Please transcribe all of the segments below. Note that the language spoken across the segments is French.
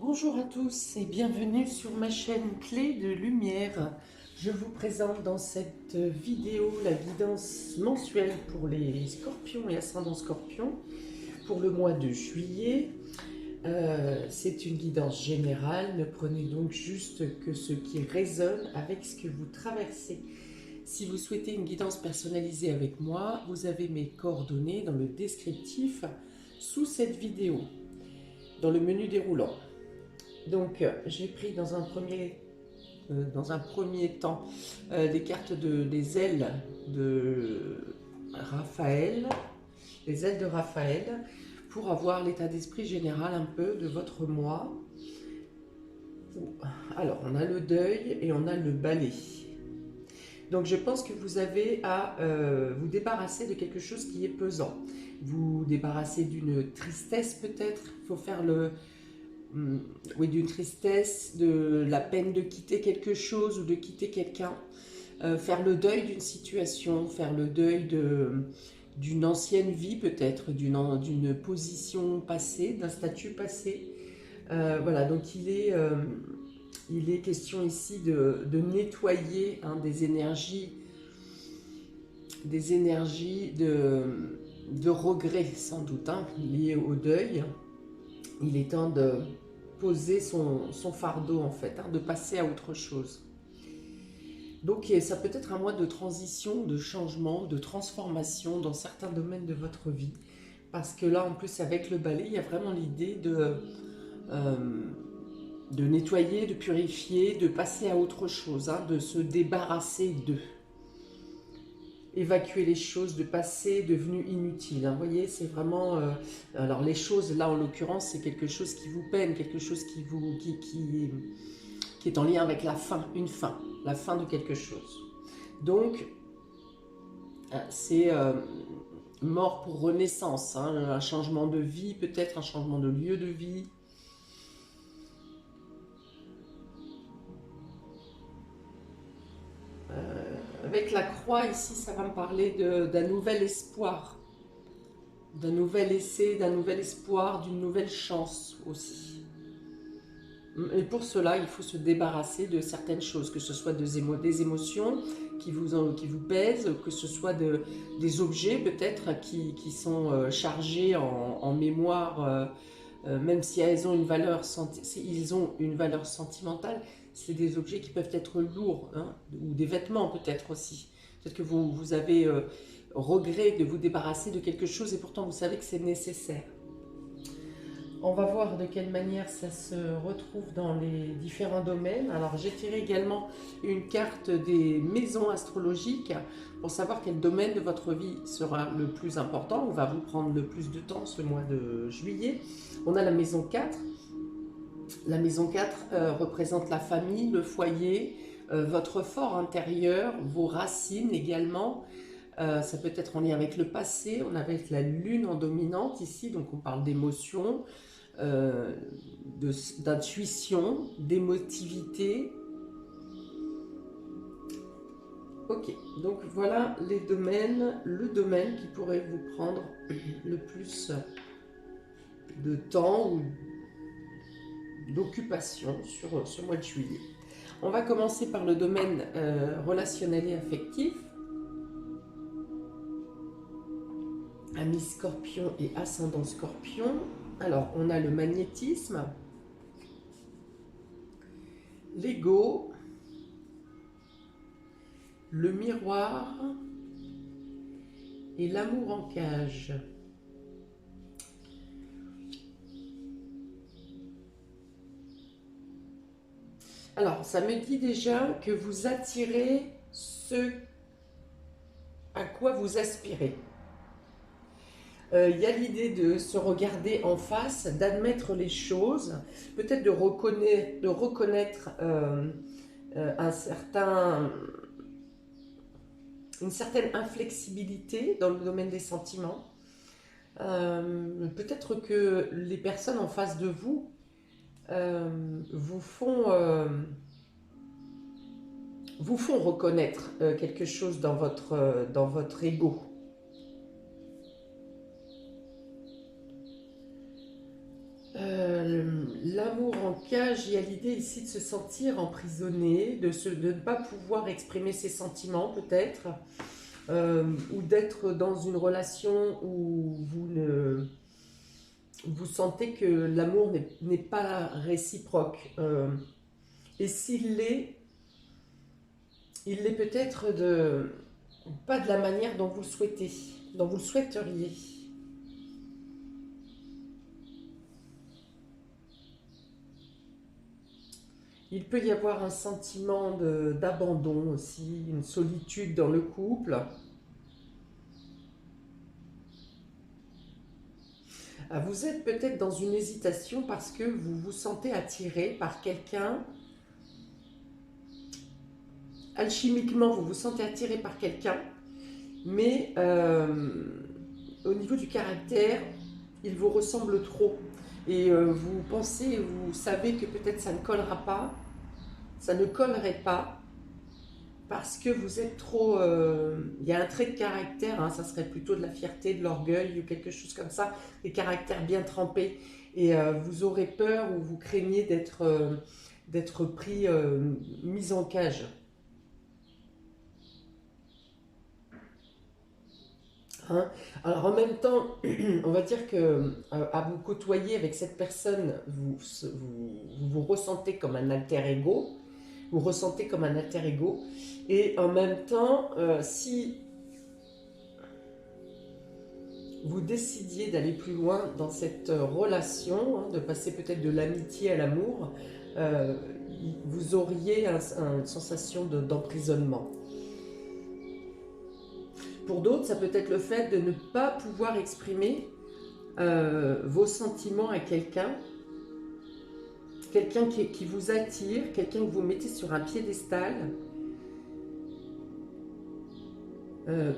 Bonjour à tous et bienvenue sur ma chaîne Clé de Lumière. Je vous présente dans cette vidéo la guidance mensuelle pour les scorpions et ascendants scorpions pour le mois de juillet. C'est une guidance générale, ne prenez donc juste que ce qui résonne avec ce que vous traversez. Si vous souhaitez une guidance personnalisée avec moi, vous avez mes coordonnées dans le descriptif sous cette vidéo, dans le menu déroulant. Donc, j'ai pris dans un premier temps des cartes des ailes de Raphaël, les ailes de Raphaël, pour avoir l'état d'esprit général un peu de votre mois. Alors, on a le deuil et on a le balai. Donc, je pense que vous avez à vous débarrasser de quelque chose qui est pesant. Vous débarrasser d'une tristesse peut-être. Il faut faire oui, d'une tristesse, de la peine de quitter quelque chose ou de quitter quelqu'un, faire le deuil d'une situation, faire le deuil d'une ancienne vie peut-être, d'une position passée, d'un statut passé. Voilà, donc il est question ici de nettoyer des énergies de regret sans doute, liées au deuil. Il est temps de poser son fardeau en fait, de passer à autre chose. Donc ça peut être un mois de transition, de changement, de transformation dans certains domaines de votre vie. Parce que là en plus avec le balai, il y a vraiment l'idée de nettoyer, de purifier, de passer à autre chose, de se débarrasser d'eux. Évacuer les choses, de passer devenues inutiles. Vous voyez, c'est vraiment... alors les choses, là en l'occurrence, c'est quelque chose qui vous peine, quelque chose qui est en lien avec la fin, la fin de quelque chose. Donc, c'est mort pour renaissance, un changement de vie, peut-être un changement de lieu de vie. Avec la croix ici, ça va me parler d'un nouvel espoir, d'un nouvel essai, d'un nouvel espoir, d'une nouvelle chance aussi. Et pour cela, il faut se débarrasser de certaines choses, que ce soit des émotions qui vous pèsent, que ce soit des objets peut-être qui sont chargés en mémoire, même si ils ont une valeur sentimentale, c'est des objets qui peuvent être lourds, ou des vêtements peut-être aussi. Peut-être que vous avez regret de vous débarrasser de quelque chose et pourtant vous savez que c'est nécessaire. On va voir de quelle manière ça se retrouve dans les différents domaines. Alors j'ai tiré également une carte des maisons astrologiques pour savoir quel domaine de votre vie sera le plus important, ou va vous prendre le plus de temps ce mois de juillet. On a la maison 4. La maison 4 représente la famille, le foyer, votre fort intérieur, vos racines également. Ça peut être en lien avec le passé. On avait la lune en dominante ici, donc on parle d'émotion, d'intuition, d'émotivité. Ok, donc voilà les domaines, le domaine qui pourrait vous prendre le plus de temps ou d'occupation sur ce mois de juillet. On va commencer par le domaine relationnel et affectif. Amis scorpion et ascendant scorpion. Alors, on a le magnétisme, l'ego, le miroir et l'amour en cage. Alors, ça me dit déjà que vous attirez ce à quoi vous aspirez. Il y a l'idée de se regarder en face, d'admettre les choses, peut-être de reconnaître une certaine inflexibilité dans le domaine des sentiments. Peut-être que les personnes en face de vous vous font reconnaître quelque chose dans votre ego. L'amour en cage, il y a l'idée ici de se sentir emprisonné, de ne pas pouvoir exprimer ses sentiments peut-être, ou d'être dans une relation où vous sentez que l'amour n'est pas réciproque. Et s'il l'est, il l'est peut-être pas de la manière dont vous le souhaitez, dont vous le souhaiteriez. Il peut y avoir un sentiment d'abandon aussi, une solitude dans le couple. Vous êtes peut-être dans une hésitation parce que vous vous sentez attiré par quelqu'un. Alchimiquement, vous vous sentez attiré par quelqu'un, mais au niveau du caractère, il vous ressemble trop. Et vous pensez, vous savez que peut-être ça ne collera pas, ça ne collerait pas, parce que vous êtes trop... il y a un trait de caractère, hein, ça serait plutôt de la fierté, de l'orgueil ou quelque chose comme ça, des caractères bien trempés. Et vous aurez peur ou vous craignez d'être pris, mis en cage. Hein. Alors en même temps, on va dire que à vous côtoyer avec cette personne, vous ressentez comme un alter ego, vous ressentez comme un alter ego, et en même temps, si vous décidiez d'aller plus loin dans cette relation, hein, de passer peut-être de l'amitié à l'amour, vous auriez une sensation d'emprisonnement. Pour d'autres, ça peut être le fait de ne pas pouvoir exprimer vos sentiments à quelqu'un qui vous attire, quelqu'un que vous mettez sur un piédestal,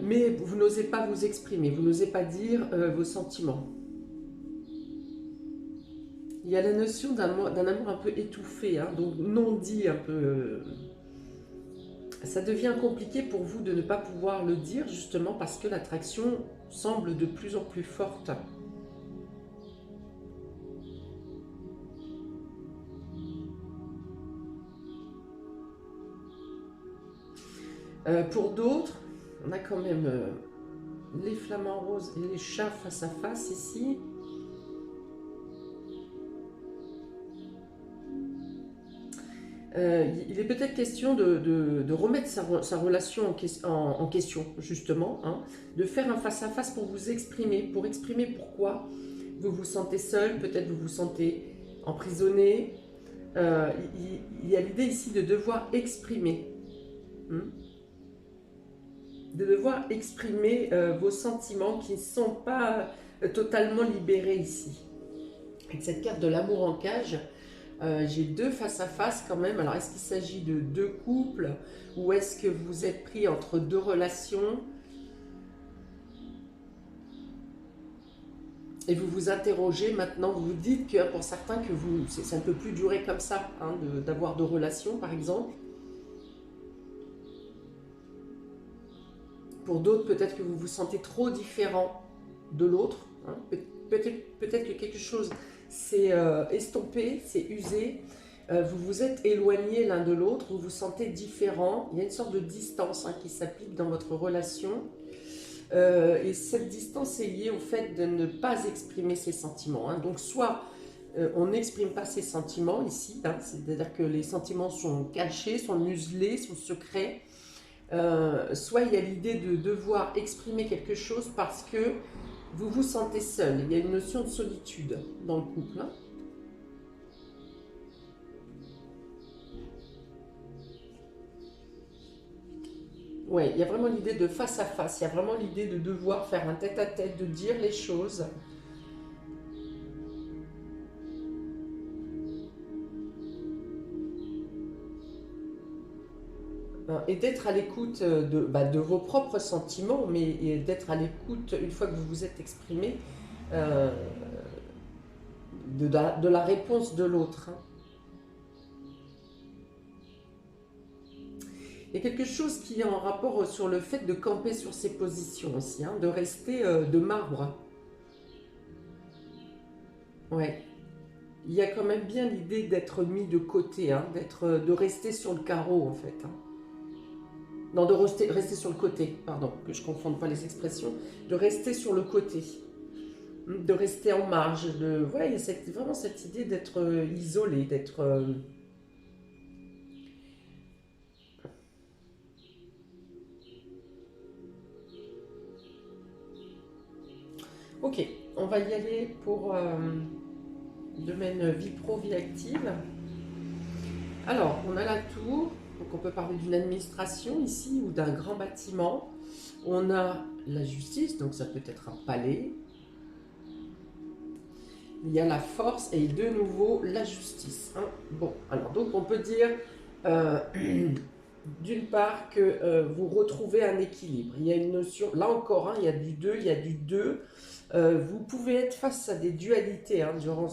mais vous n'osez pas vous exprimer, vous n'osez pas dire vos sentiments. Il y a la notion d'un amour un peu étouffé, hein, donc non dit un peu... ça devient compliqué pour vous de ne pas pouvoir le dire, justement parce que l'attraction semble de plus en plus forte. Pour d'autres, on a quand même les flamants roses et les chats face à face ici. Il est peut-être question de remettre sa relation en question, justement, hein, de faire un face-à-face pour vous exprimer, pour exprimer pourquoi vous vous sentez seul, peut-être vous vous sentez emprisonné. Il y a l'idée ici de devoir exprimer. De devoir exprimer vos sentiments qui ne sont pas totalement libérés ici. Avec cette carte de l'amour en cage, j'ai deux face-à-face quand même. Alors, est-ce qu'il s'agit de deux couples ou est-ce que vous êtes pris entre deux relations et vous vous interrogez maintenant, vous vous dites que pour certains, que ça ne peut plus durer comme ça, hein, d'avoir deux relations par exemple. Pour d'autres, peut-être que vous vous sentez trop différent de l'autre. Hein. Peut-être que quelque chose s'est estompé, s'est usé. Vous vous êtes éloigné l'un de l'autre, vous vous sentez différent. Il y a une sorte de distance, hein, qui s'applique dans votre relation. Et cette distance est liée au fait de ne pas exprimer ses sentiments. Hein. Donc soit on n'exprime pas ses sentiments ici, hein, c'est-à-dire que les sentiments sont cachés, sont muselés, sont secrets. Soit il y a l'idée de devoir exprimer quelque chose parce que vous vous sentez seul. Il y a une notion de solitude dans le couple. Hein. Ouais, il y a vraiment l'idée de face à face. Il y a vraiment l'idée de devoir faire un tête-à-tête, de dire les choses. Et d'être à l'écoute de vos propres sentiments, mais d'être à l'écoute, une fois que vous vous êtes exprimé, euh, de la réponse de l'autre. Hein. Il y a quelque chose qui est en rapport sur le fait de camper sur ses positions aussi, hein, de rester de marbre. Ouais. il y a quand même bien l'idée d'être mis de côté, hein, de rester sur le carreau en fait. Hein. Non, de rester sur le côté, pardon, que je ne confonde pas les expressions, de rester sur le côté, de rester en marge. Voilà, il y a vraiment cette idée d'être isolé, d'être... Ok, on va y aller pour domaine vie pro, vie active. Alors, on a la tour, donc on peut parler d'une administration ici ou d'un grand bâtiment. On a la justice, donc ça peut être un palais. Il y a la force et de nouveau la justice. Hein. Bon, alors donc on peut dire d'une part que vous retrouvez un équilibre. Il y a une notion, là encore, hein, il y a du 2, il y a du 2. Vous pouvez être face à des dualités, hein, durant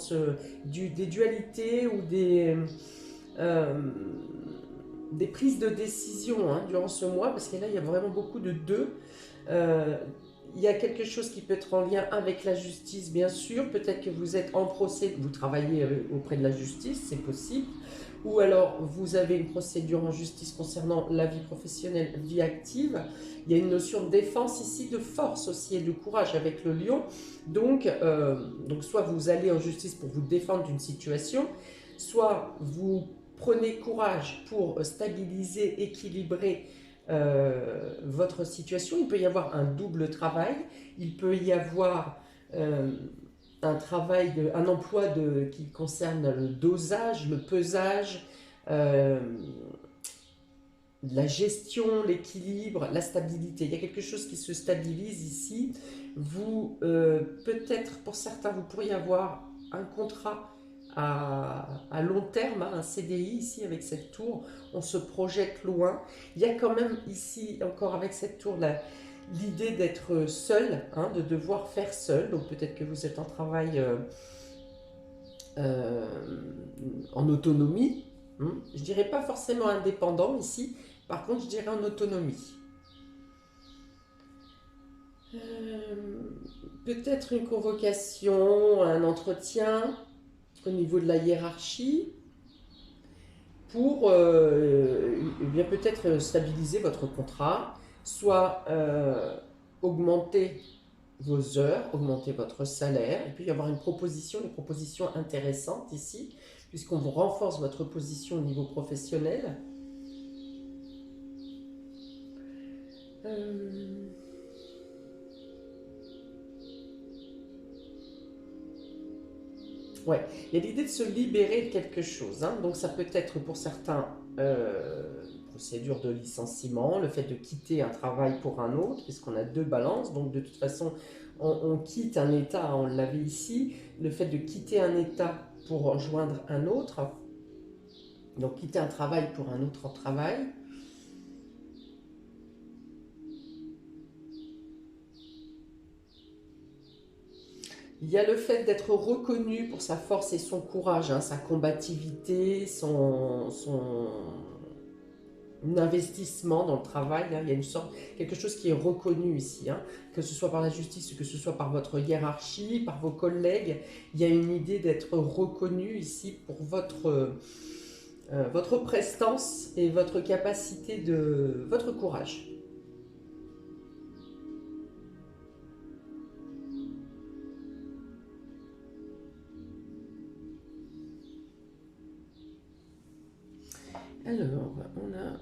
des dualités ou des prises de décision, hein, durant ce mois, parce que là il y a vraiment beaucoup de 2. Il y a quelque chose qui peut être en lien avec la justice, bien sûr. Peut-être que vous êtes en procès, vous travaillez auprès de la justice, c'est possible. Ou alors vous avez une procédure en justice concernant la vie professionnelle, vie active. Il y a une notion de défense ici, de force aussi et de courage avec le lion. Donc soit vous allez en justice pour vous défendre d'une situation, soit vous prenez courage pour stabiliser, équilibrer votre situation. Il peut y avoir un double travail, il peut y avoir un travail, un emploi qui concerne le dosage, le pesage, la gestion, l'équilibre, la stabilité. Il y a quelque chose qui se stabilise ici. Vous, peut-être pour certains, vous pourriez avoir un contrat à long terme, hein, un CDI ici avec cette tour, on se projette loin. Il y a quand même ici, encore avec cette tour, l'idée d'être seul, hein, de devoir faire seul. Donc peut-être que vous êtes en travail en autonomie. Hein. Je dirais pas forcément indépendant ici, par contre je dirais en autonomie. Peut-être une convocation, un entretien au niveau de la hiérarchie pour bien peut-être stabiliser votre contrat, soit augmenter vos heures, augmenter votre salaire, et puis y avoir une proposition intéressante ici, puisqu'on vous renforce votre position au niveau professionnel. Ouais, il y a l'idée de se libérer de quelque chose. Hein. Donc ça peut être pour certains procédure de licenciement, le fait de quitter un travail pour un autre, puisqu'on a 2 balances. Donc de toute façon, on quitte un état, on l'avait ici, le fait de quitter un état pour rejoindre un autre. Donc quitter un travail pour un autre travail. Il y a le fait d'être reconnu pour sa force et son courage, hein, sa combativité, son investissement dans le travail. Hein. Il y a quelque chose qui est reconnu ici, hein, que ce soit par la justice, que ce soit par votre hiérarchie, par vos collègues. Il y a une idée d'être reconnu ici pour votre prestance et votre capacité votre courage. Alors, on a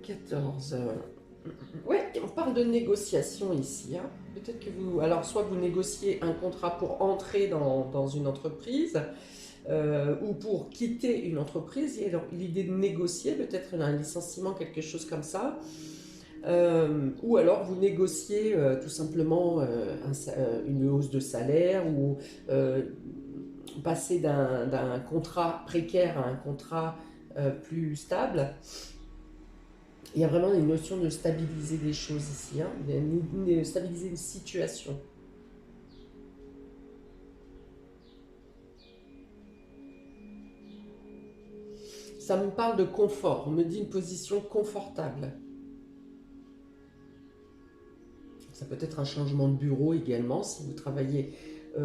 14. Ouais, on parle de négociation ici. Hein. Peut-être que vous... Alors, soit vous négociez un contrat pour entrer dans une entreprise, ou pour quitter une entreprise. Il y a l'idée de négocier, peut-être un licenciement, quelque chose comme ça. Ou alors vous négociez tout simplement une hausse de salaire ou passer d'un contrat précaire à un contrat plus stable. Il y a vraiment une notion de stabiliser des choses ici, hein, de stabiliser une situation. Ça me parle de confort, on me dit une position confortable. Ça peut être un changement de bureau également, si vous travaillez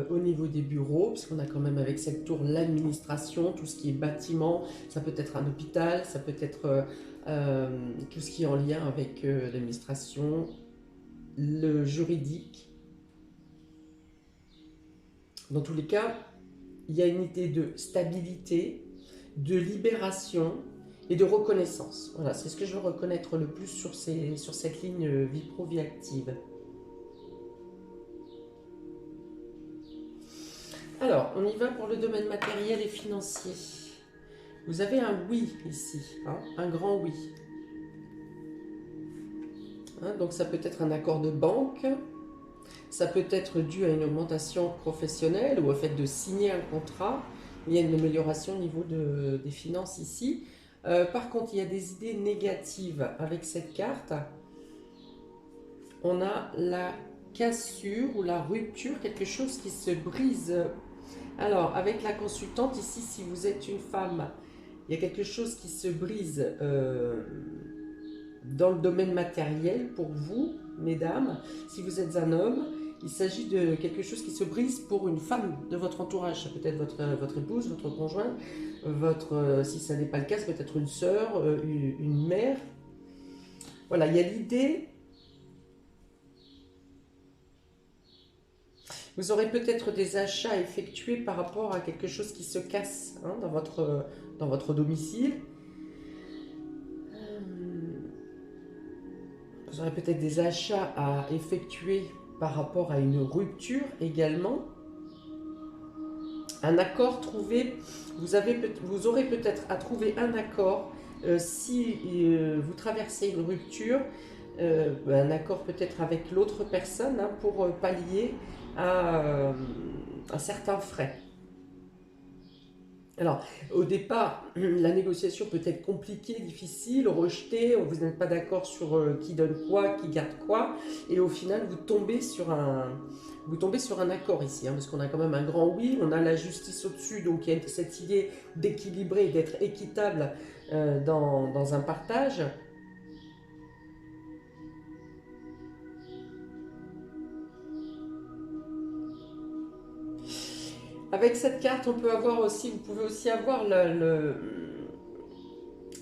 au niveau des bureaux, parce qu'on a quand même avec cette tour l'administration, tout ce qui est bâtiment, ça peut être un hôpital, ça peut être tout ce qui est en lien avec l'administration, le juridique. Dans tous les cas, il y a une idée de stabilité, de libération et de reconnaissance. Voilà, c'est ce que je veux reconnaître le plus sur cette ligne vie pro, vie active. Alors, on y va pour le domaine matériel et financier. Vous avez un oui ici, hein, un grand oui. Hein, donc ça peut être un accord de banque, ça peut être dû à une augmentation professionnelle ou au fait de signer un contrat. Il y a une amélioration au niveau des finances ici. Par contre, il y a des idées négatives avec cette carte. On a la cassure ou la rupture, quelque chose qui se brise. Alors, avec la consultante ici, si vous êtes une femme, il y a quelque chose qui se brise dans le domaine matériel pour vous, mesdames. Si vous êtes un homme, il s'agit de quelque chose qui se brise pour une femme de votre entourage. Ça peut être votre épouse, votre conjoint, si ça n'est pas le cas, ça peut être une sœur, une mère. Voilà, il y a l'idée. Vous aurez peut-être des achats à effectuer par rapport à quelque chose qui se casse hein, dans votre domicile. Vous aurez peut-être des achats à effectuer par rapport à une rupture également. Un accord trouvé, vous aurez peut-être à trouver un accord si vous traversez une rupture, un accord peut-être avec l'autre personne hein, pour pallier à un certain frais. Alors, au départ, la négociation peut être compliquée, difficile, rejetée, vous n'êtes pas d'accord sur qui donne quoi, qui garde quoi, et au final, vous tombez sur un accord ici, hein, parce qu'on a quand même un grand oui, on a la justice au-dessus, donc il y a cette idée d'équilibrer, d'être équitable dans un partage. Avec cette carte, on peut avoir aussi, vous pouvez aussi avoir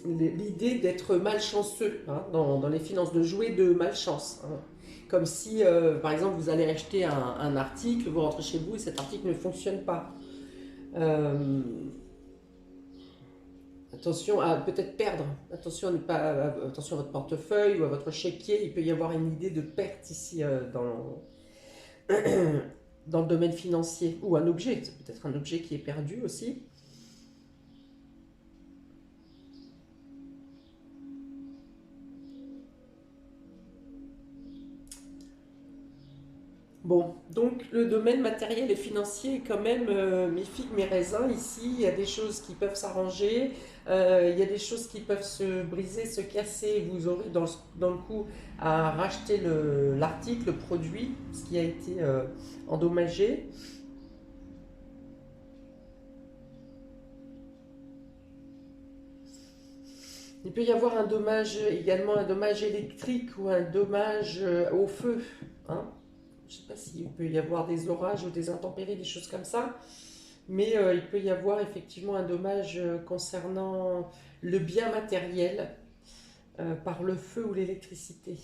l'idée d'être malchanceux hein, dans les finances, de jouer de malchance. Hein. Comme si, par exemple, vous allez acheter un article, vous rentrez chez vous et cet article ne fonctionne pas. Attention à peut-être perdre. Attention attention à votre portefeuille ou à votre chéquier. Il peut y avoir une idée de perte ici dans le domaine financier. Ou un objet, c'est peut-être un objet qui est perdu aussi. Bon, donc le domaine matériel et financier est quand même mes figues, mes raisins. Ici, il y a des choses qui peuvent s'arranger, il y a des choses qui peuvent se briser, se casser. Vous aurez dans le coup à racheter l'article, le produit, ce qui a été endommagé. Il peut y avoir un dommage, également un dommage électrique ou un dommage au feu. Hein. Je ne sais pas s'il peut y avoir des orages ou des intempéries, des choses comme ça, mais il peut y avoir effectivement un dommage concernant le bien matériel par le feu ou l'électricité.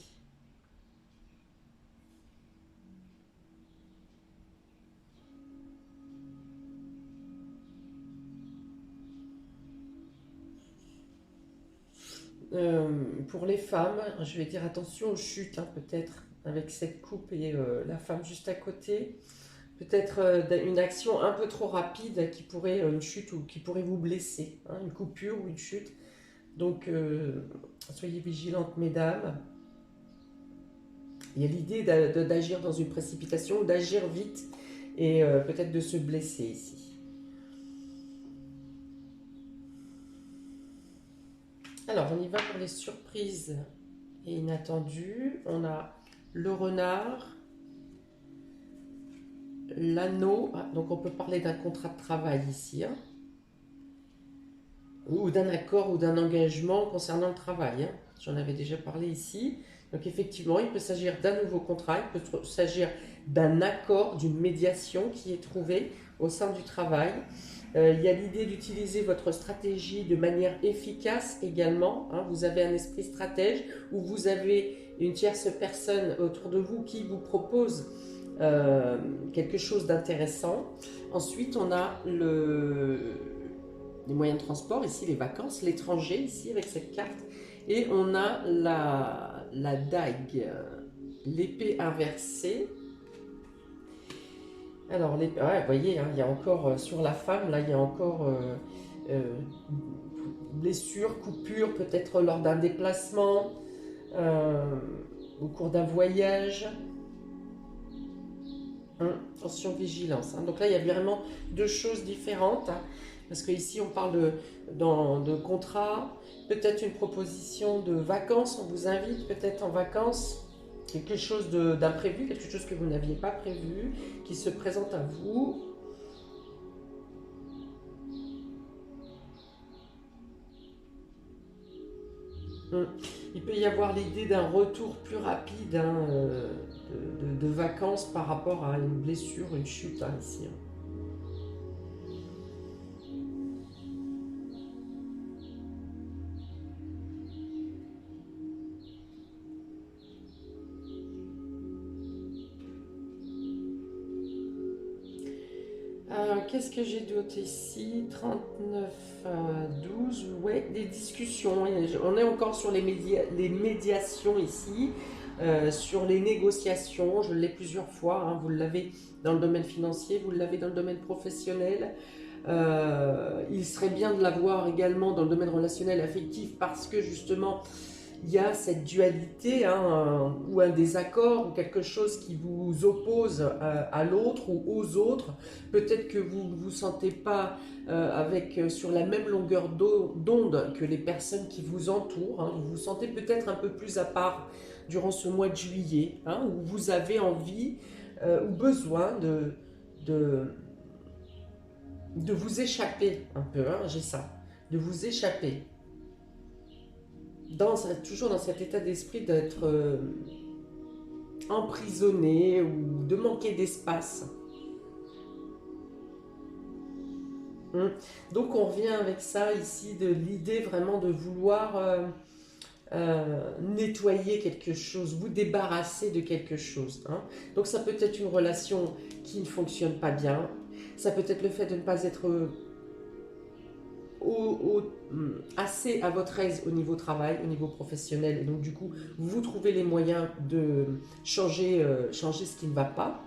Pour les femmes, je vais dire attention aux chutes, hein, peut-être, avec cette coupe et la femme juste à côté. Peut-être une action un peu trop rapide qui pourrait, une chute ou qui pourrait vous blesser, hein, une coupure ou une chute. Donc, soyez vigilantes, mesdames. Il y a l'idée d'agir dans une précipitation, d'agir vite et peut-être de se blesser ici. Alors, on y va pour les surprises et inattendues. On a le renard, l'anneau. Ah, donc, on peut parler d'un contrat de travail ici. Hein, ou d'un accord ou d'un engagement concernant le travail. Hein. J'en avais déjà parlé ici. Donc effectivement, il peut s'agir d'un nouveau contrat, il peut s'agir d'un accord, d'une médiation qui est trouvée au sein du travail. Il y a l'idée d'utiliser votre stratégie de manière efficace également. Hein. Vous avez un esprit stratège où vous avez une tierce personne autour de vous qui vous propose quelque chose d'intéressant. Ensuite, on a les moyens de transport, ici les vacances, l'étranger, ici avec cette carte. Et on a la dague, l'épée inversée. Alors, ouais, vous voyez, hein, il y a encore, sur la femme, là, il y a encore blessure, coupure, peut-être lors d'un déplacement, au cours d'un voyage. Attention, vigilance. Hein. Donc là, il y a vraiment deux choses différentes. Hein, parce qu'ici, on parle de contrat, peut-être une proposition de vacances. On vous invite peut-être en vacances. Quelque chose d'imprévu, quelque chose que vous n'aviez pas prévu, qui se présente à vous. Il peut y avoir l'idée d'un retour plus rapide hein, de vacances par rapport à une blessure, une chute hein, ici. Hein. Qu'est-ce que j'ai d'autre ici? 39, 12, ouais, des discussions. On est encore sur les médiations ici, sur les négociations. Je l'ai plusieurs fois, hein, vous l'avez dans le domaine financier, vous l'avez dans le domaine professionnel. Il serait bien de l'avoir également dans le domaine relationnel affectif parce que justement, il y a cette dualité hein, ou un désaccord ou quelque chose qui vous oppose à l'autre ou aux autres. Peut-être que vous ne vous sentez pas sur la même longueur d'onde que les personnes qui vous entourent. Hein. Vous vous sentez peut-être un peu plus à part durant ce mois de juillet hein, où vous avez envie ou besoin de vous échapper un peu. Hein, j'ai ça, de vous échapper. Toujours dans cet état d'esprit d'être emprisonné ou de manquer d'espace. Donc on revient avec ça ici, de l'idée vraiment de vouloir nettoyer quelque chose, vous débarrasser de quelque chose. Hein. Donc ça peut être une relation qui ne fonctionne pas bien, ça peut être le fait de ne pas être assez à votre aise au niveau travail, au niveau professionnel, et donc du coup vous trouvez les moyens de changer ce qui ne va pas.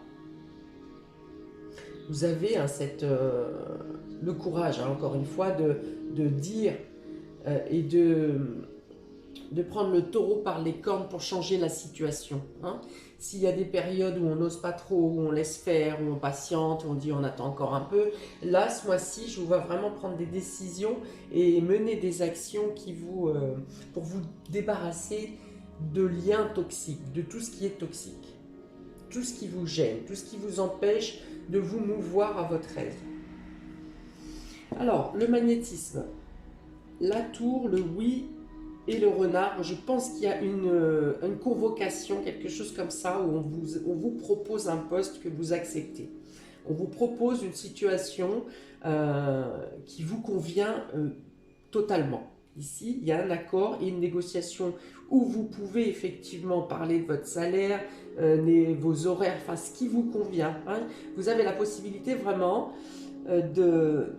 Vous avez hein, le courage, hein, encore une fois, de dire et de prendre le taureau par les cornes pour changer la situation. Hein. S'il y a des périodes où on n'ose pas trop, où on laisse faire, où on patiente, où on dit on attend encore un peu, là, ce mois-ci, je vous vois vraiment prendre des décisions et mener des actions pour vous débarrasser de liens toxiques, de tout ce qui est toxique, tout ce qui vous gêne, tout ce qui vous empêche de vous mouvoir à votre aise. Alors, le magnétisme, la tour, le oui, et le renard, je pense qu'il y a une convocation, quelque chose comme ça, où on vous propose un poste que vous acceptez. On vous propose une situation qui vous convient totalement. Ici, il y a un accord et une négociation où vous pouvez effectivement parler de votre salaire, vos horaires, enfin ce qui vous convient. Hein. Vous avez la possibilité vraiment de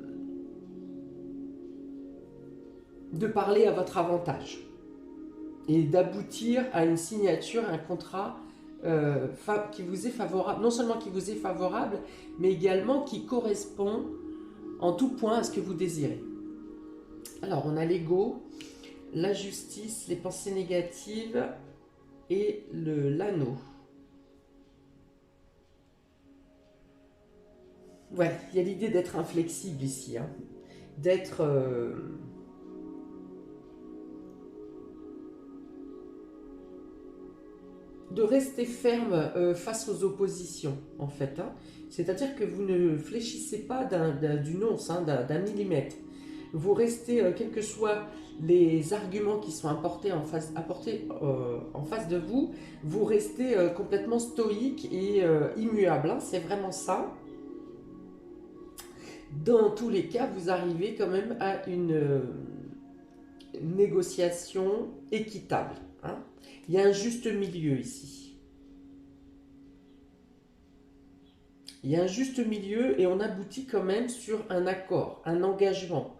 parler à votre avantage et d'aboutir à une signature, un contrat qui vous est favorable, non seulement qui vous est favorable, mais également qui correspond en tout point à ce que vous désirez. Alors, on a l'ego, la justice, les pensées négatives et l'anneau. Ouais, il y a l'idée d'être inflexible ici, hein, d'être... de rester ferme face aux oppositions, en fait. Hein. C'est-à-dire que vous ne fléchissez pas d'une once, hein, d'un millimètre. Vous restez, quels que soient les arguments qui sont apportés en face de vous, vous restez complètement stoïque et immuable, hein, c'est vraiment ça. Dans tous les cas, vous arrivez quand même à une négociation équitable, hein. Il y a un juste milieu ici. Il y a un juste milieu et on aboutit quand même sur un accord, un engagement.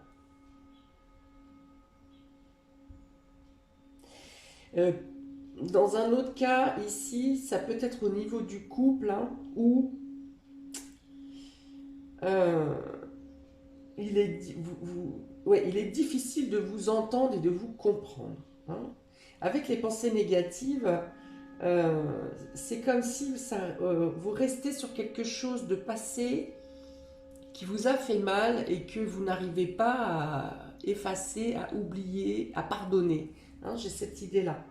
Dans un autre cas, ici, ça peut être au niveau du couple, hein, où il est difficile de vous entendre et de vous comprendre, hein. Avec les pensées négatives, c'est comme si vous restez sur quelque chose de passé qui vous a fait mal et que vous n'arrivez pas à effacer, à oublier, à pardonner, hein, j'ai cette idée-là.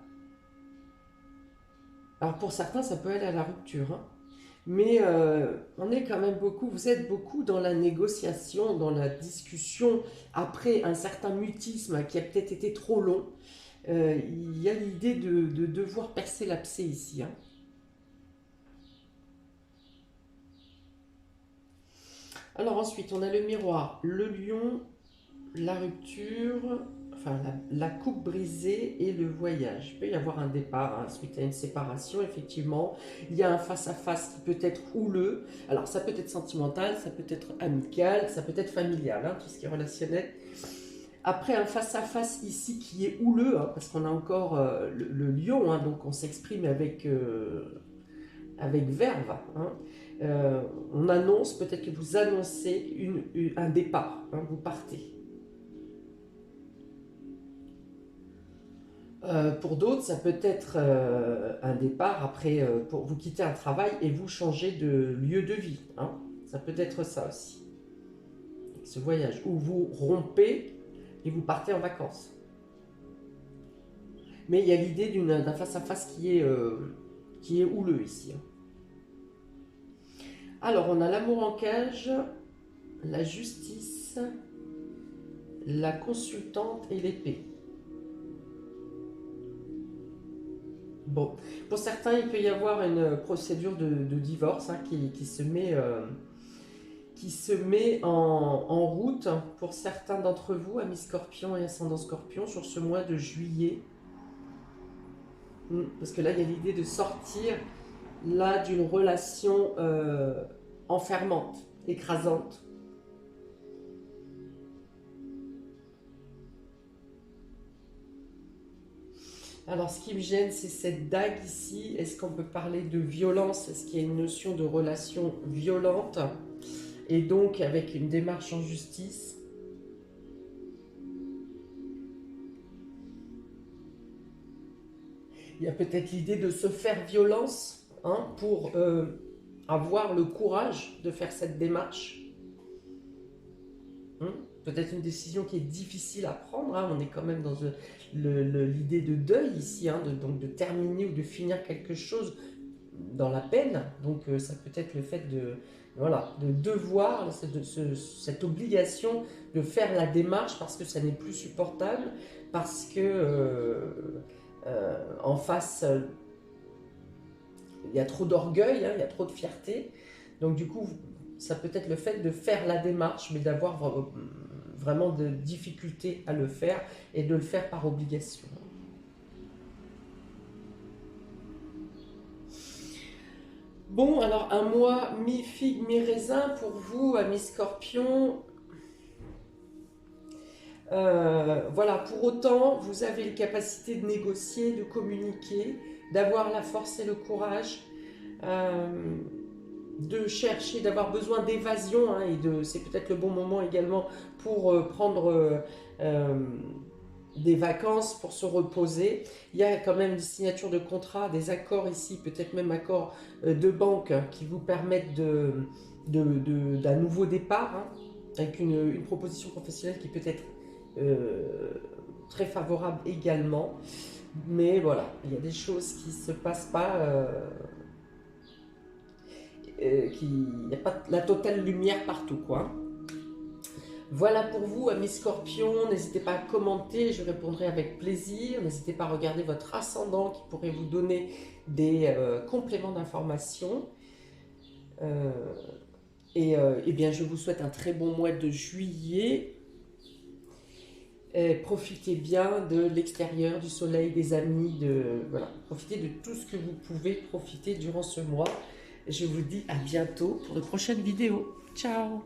Alors pour certains, ça peut aller à la rupture, hein. Mais on est quand même beaucoup, vous êtes beaucoup dans la négociation, dans la discussion, après un certain mutisme qui a peut-être été trop long. Il y a l'idée de devoir percer l'abcès ici, hein. Alors ensuite, on a le miroir, le lion, la rupture, enfin la coupe brisée et le voyage. Il peut y avoir un départ, hein, suite à une séparation, effectivement. Il y a un face-à-face qui peut être houleux. Alors ça peut être sentimental, ça peut être amical, ça peut être familial, hein, tout ce qui est relationnel. Après un face-à-face ici qui est houleux, hein, parce qu'on a encore le lion, hein, donc on s'exprime avec verve, hein. On annonce, peut-être que vous annoncez un départ, hein, vous partez. Pour d'autres, ça peut être un départ après, pour vous quitter un travail et vous changer de lieu de vie, hein. Ça peut être ça aussi, ce voyage, où vous rompez et vous partez en vacances. Mais il y a l'idée d'un face-à-face qui est houleux ici, hein. Alors, on a l'amour en cage, la justice, la consultante et l'épée. Bon, pour certains, il peut y avoir une procédure de divorce, hein, qui se met en route pour certains d'entre vous, amis Scorpion et ascendant Scorpion, sur ce mois de juillet. Parce que là, il y a l'idée de sortir là d'une relation enfermante, écrasante. Alors, ce qui me gêne, c'est cette dague ici. Est-ce qu'on peut parler de violence? Est-ce qu'il y a une notion de relation violente? Et donc, avec une démarche en justice. Il y a peut-être l'idée de se faire violence, hein, pour avoir le courage de faire cette démarche. Peut-être une décision qui est difficile à prendre, hein. On est quand même dans l'idée de deuil ici, hein, donc de terminer ou de finir quelque chose dans la peine. Donc ça peut être le fait de devoir, cette obligation de faire la démarche parce que ça n'est plus supportable, parce que en face il y a trop d'orgueil, hein, il y a trop de fierté. Donc du coup, ça peut être le fait de faire la démarche, mais d'avoir vraiment de difficultés à le faire et de le faire par obligation. Bon, alors un mois mi-figue, mi-raisin pour vous, amis Scorpion. Voilà, pour autant, vous avez les capacités de négocier, de communiquer, d'avoir la force et le courage, de chercher, d'avoir besoin d'évasion, hein, c'est peut-être le bon moment également pour prendre des vacances, pour se reposer. Il y a quand même des signatures de contrats, des accords ici, peut-être même accords de banque, hein, qui vous permettent d'un nouveau départ, hein, avec une proposition professionnelle qui peut être très favorable également. Mais voilà, il y a des choses qui ne se passent pas, il n'y a pas la totale lumière partout, quoi. Voilà pour vous, amis scorpions. N'hésitez pas à commenter, je répondrai avec plaisir. N'hésitez pas à regarder votre ascendant qui pourrait vous donner des compléments d'information. Eh bien, je vous souhaite un très bon mois de juillet. Profitez bien de l'extérieur, du soleil, des amis, voilà. Profitez de tout ce que vous pouvez profiter durant ce mois. Je vous dis à bientôt pour de prochaines vidéos. Ciao!